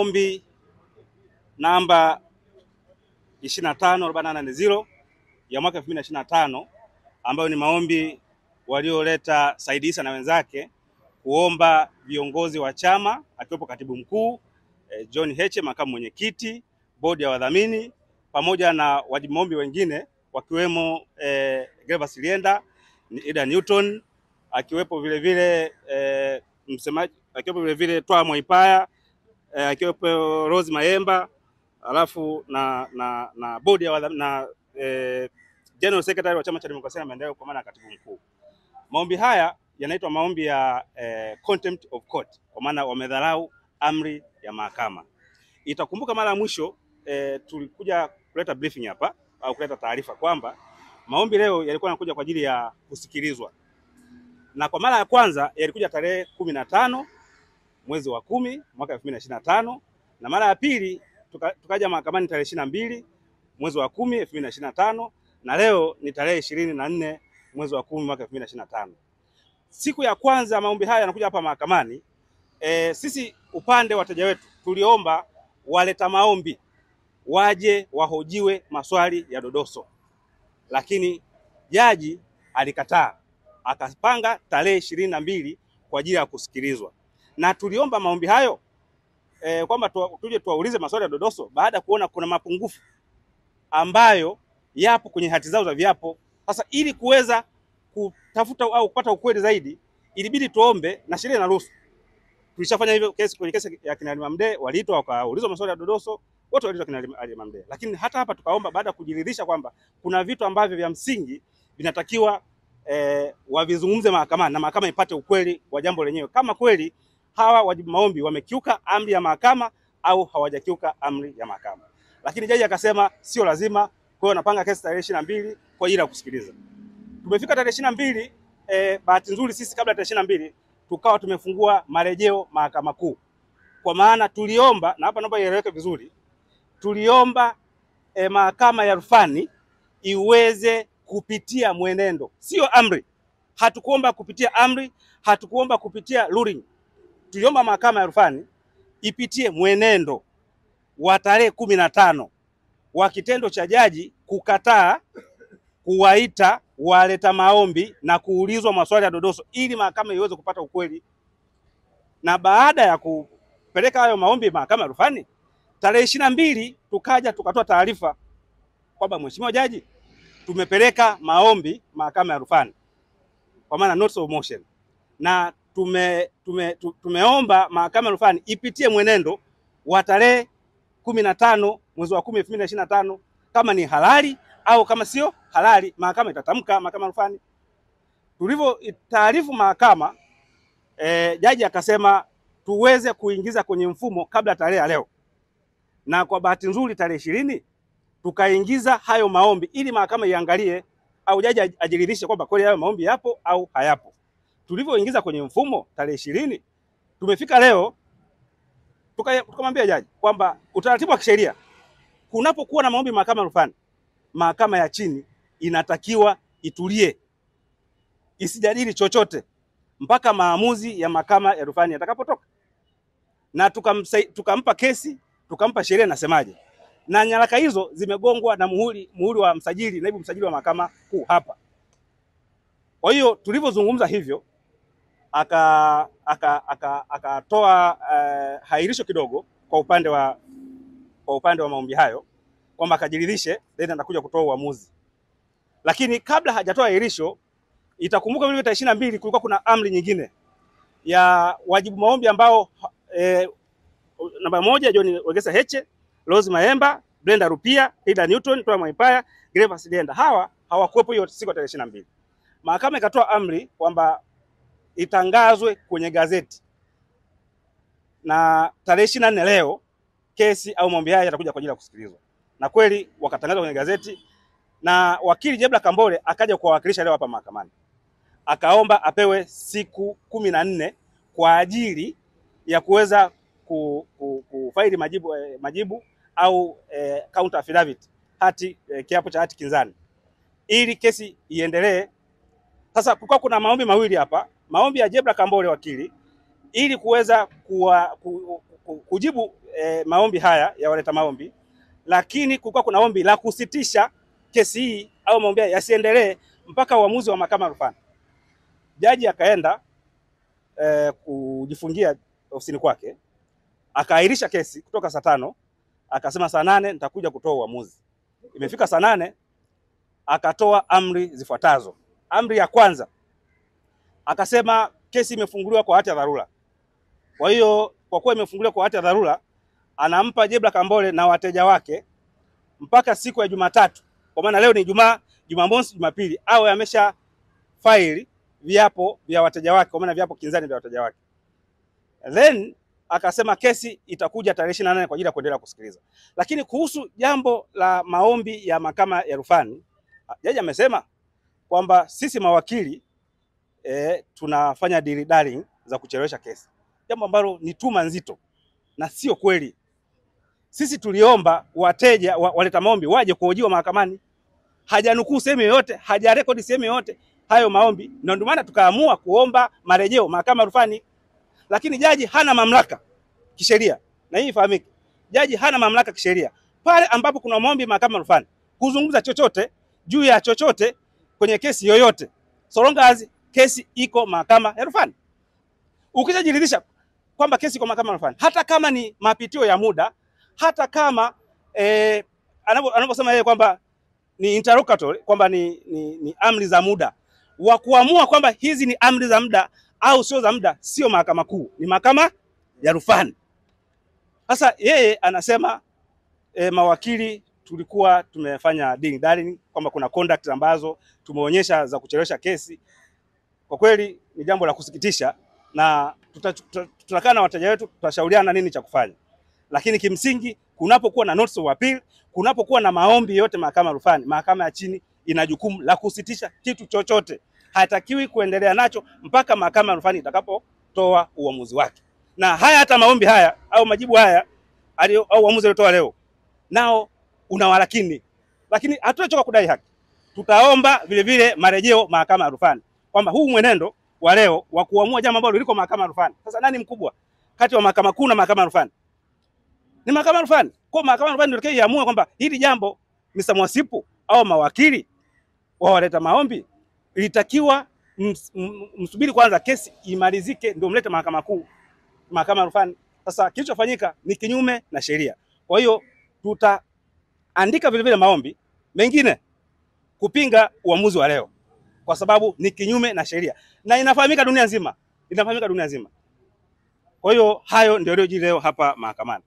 maombi namba 25480 ya mwaka 2025 ambayo ni maombi walioleta Said Issa na wenzake kuomba viongozi wa chama akiwepo katibu mkuu John Heche, makamu mwenyekiti, bodi ya wadhamini pamoja na wajibu maombi wengine wakiwemo Gervas Lienda, Ida Newton, akiwepo vile vile msemaji, akiwepo vile vile Twa Mwaipaya, akiwepo Rose Mayemba, alafu na bodi ya wadhamini na General Secretary wa Chama cha Demokrasia na Maendeleo kwa maana katibu mkuu. Maombi haya yanaitwa maombi ya contempt of court, kwa maana wamedharau amri ya mahakama. Itakumbuka mara ya mwisho tulikuja kuleta briefing hapa au kuleta taarifa kwamba maombi leo yalikuwa yanakuja kwa ajili ya kusikilizwa. Na kwa mara ya kwanza yalikuja tarehe 15 mwezi wa 10 mwaka 2025, na mara ya pili tukaja mahakamani tarehe 22 mwezi wa 10 2025, na leo ni tarehe 24 mwezi wa 10 mwaka 2025. Siku ya kwanza maombi haya yanakuja hapa mahakamani, sisi upande wa wateja wetu tuliomba waleta maombi waje wahojiwe maswali ya dodoso, lakini jaji alikataa, akapanga tarehe 22 kwa ajili ya kusikilizwa. Na tuliomba maombi hayo kwamba tuje tuwaulize maswali ya dodoso baada ya kuona kuna mapungufu ambayo yapo kwenye hati zao za viapo. Sasa ili kuweza kutafuta au kupata ukweli zaidi, ilibidi tuombe, na sheria inaruhusu. Tulishafanya hivyo kwenye kesi ya kina Alimamdee, waliitwa wakaulizwa maswali ya dodoso, wote waliitwa kina Alimamdee. Lakini hata hapa tukaomba baada ya kujiridhisha kwamba kuna vitu ambavyo vya msingi vinatakiwa wavizungumze mahakamani na mahakama ipate ukweli wa jambo lenyewe, kama kweli hawa wajibu maombi wamekiuka amri ya mahakama au hawajakiuka amri ya mahakama. Lakini jaji akasema sio lazima, kwa hiyo napanga kesi tarehe 22 kwa ajili ya kusikiliza. Tumefika tarehe 22, bahati nzuri sisi kabla tarehe 22 tukawa tumefungua marejeo mahakama kuu. Kwa maana tuliomba, na hapa naomba ieleweke vizuri, tuliomba mahakama ya rufani iweze kupitia mwenendo, sio amri. Hatukuomba kupitia amri, hatukuomba kupitia ruling. Tuliomba mahakama ya rufani ipitie mwenendo wa tarehe 15 wa kitendo cha jaji kukataa kuwaita waleta maombi na kuulizwa maswali ya dodoso ili mahakama iweze kupata ukweli. Na baada ya kupeleka hayo maombi mahakama ya rufani, tarehe 22 tukaja tukatoa taarifa kwamba mheshimiwa jaji, tumepeleka maombi mahakama ya rufani, kwa maana notice of motion, na tumeomba mahakama ya rufani ipitie mwenendo wa tarehe 15 mwezi wa 10 2025 kama ni halali au kama sio halali mahakama itatamka, mahakama ya rufani. Tulivyo taarifu mahakama, jaji akasema tuweze kuingiza kwenye mfumo kabla tarehe ya leo, na kwa bahati nzuri tarehe 20 tukaingiza hayo maombi ili mahakama iangalie au jaji ajiridhishe kwamba kweli hayo maombi yapo au hayapo. Tulivyoingiza kwenye mfumo tarehe 20, tumefika leo tukamwambia jaji kwamba utaratibu wa kisheria, kunapokuwa na maombi mahakama ya rufani, mahakama ya chini inatakiwa itulie, isijadili chochote mpaka maamuzi ya mahakama ya rufani yatakapotoka. Na tukampa kesi, tukampa sheria nasemaje, na nyaraka hizo zimegongwa na muhuri wa msajili, naibu msajili wa mahakama kuu hapa. Kwa hiyo tulivyozungumza hivyo, akatoa hairisho kidogo kwa upande wa maombi hayo kwamba akajiridhishe, then anakuja kutoa uamuzi. Lakini kabla hajatoa hairisho, itakumbuka vile tarehe 22 kulikuwa kuna amri nyingine ya wajibu maombi ambao namba 1 John Wegesa Heche, Rose Mayemba, Brenda Rupia, Ida Newton, Twa Mwaipaya, Gervas Lienda. Hawa hawakuwepo hiyo siku tarehe 22. Mahakama ikatoa amri kwamba itangazwe kwenye gazeti, na tarehe 24 leo kesi au maombi haya yatakuja kwa ajili ya kusikilizwa. Na kweli wakatangaza kwenye gazeti, na wakili Jebla Kambole akaja kuwakilisha leo hapa mahakamani. Akaomba apewe siku 14 kwa ajili ya kuweza kufaili majibu au counter affidavit, hati kiapo cha hati kinzani, ili kesi iendelee. Sasa kulikuwa kuna maombi mawili hapa, maombi ya Jebla Kambole wakili ili kuweza kujibu maombi haya ya waleta maombi, lakini kulikuwa kuna ombi la kusitisha kesi hii au maombi yasiendelee mpaka uamuzi wa mahakama ya rufani. Jaji akaenda kujifungia ofisini kwake, akaahirisha kesi kutoka saa 5, akasema saa 8 nitakuja kutoa uamuzi. Imefika saa 8, akatoa amri zifuatazo. Amri ya kwanza, akasema kesi imefunguliwa kwa hati ya dharura. Kwa hiyo kwa kuwa imefunguliwa kwa hati ya dharura, anampa Jebla Kambole na wateja wake mpaka siku ya Jumatatu, kwa maana leo ni Ijumaa, Jumamosi, Jumapili, au amesha faili viapo vya wateja wake, kwa maana viapo kinzani vya wateja wake. Then akasema kesi itakuja tarehe 28 kwa ajili ya kuendelea kusikiliza. Lakini kuhusu jambo la maombi ya mahakama ya rufani, jaji amesema kwamba sisi mawakili tunafanya deal darling za kuchelewesha kesi, jambo ambalo ni tuma nzito na sio kweli. Sisi tuliomba wateja waleta maombi waje kuhojiwa mahakamani, hajanukuu sehemu yoyote, hajarekodi sehemu yoyote hayo maombi, na ndio maana tukaamua kuomba marejeo mahakama ya rufani. Lakini jaji hana mamlaka kisheria, na hii ifahamike, jaji hana mamlaka kisheria pale ambapo kuna maombi mahakama ya rufani kuzungumza chochote juu ya chochote kwenye kesi yoyote, so long as kesi iko mahakama ya rufani. Ukijiridhisha kwamba kesi iko mahakama ya rufani, hata kama ni mapitio ya muda, hata kama anaposema yeye kwamba ni interrogatory, kwamba ni amri za muda, wa kuamua kwamba hizi ni amri za muda au sio za muda, sio mahakama kuu, ni mahakama ya rufani. Sasa yeye anasema mawakili tulikuwa tumefanya deal darling, kwamba kuna conduct ambazo tumeonyesha za kuchelewesha kesi. Kwa kweli ni jambo la kusikitisha, na tutakaa na wateja wetu, tutashauriana nini cha kufanya. Lakini kimsingi kunapokuwa na notice of appeal, kunapokuwa na maombi yote mahakama ya rufani, mahakama ya chini ina jukumu la kusitisha kitu chochote. Hatakiwi kuendelea nacho mpaka mahakama ya rufani itakapotoa uamuzi wake. Na haya hata maombi haya au majibu haya au uamuzi aliotoa leo nao unawalakini, lakini hatuachoka kudai haki. Tutaomba vile vile marejeo mahakama ya rufani, kwamba huu mwenendo wa leo wa kuamua jambo ambalo liko mahakama ya rufani. Sasa nani mkubwa kati wa mahakama kuu na mahakama ya rufani? Ni mahakama ya rufani. Kwa mahakama ya rufani ndio iamue kwamba hili jambo Mr. Mwasipu au mawakili waleta maombi ilitakiwa msubiri kwanza kesi imalizike ndio mlete mahakama kuu, mahakama ya rufani. Sasa kilichofanyika ni kinyume na sheria. Kwa hiyo tutaandika vile vile maombi mengine kupinga uamuzi wa leo, kwa sababu ni kinyume na sheria na inafahamika dunia nzima, Kwa hiyo hayo ndio yaliyojiri leo hapa mahakamani.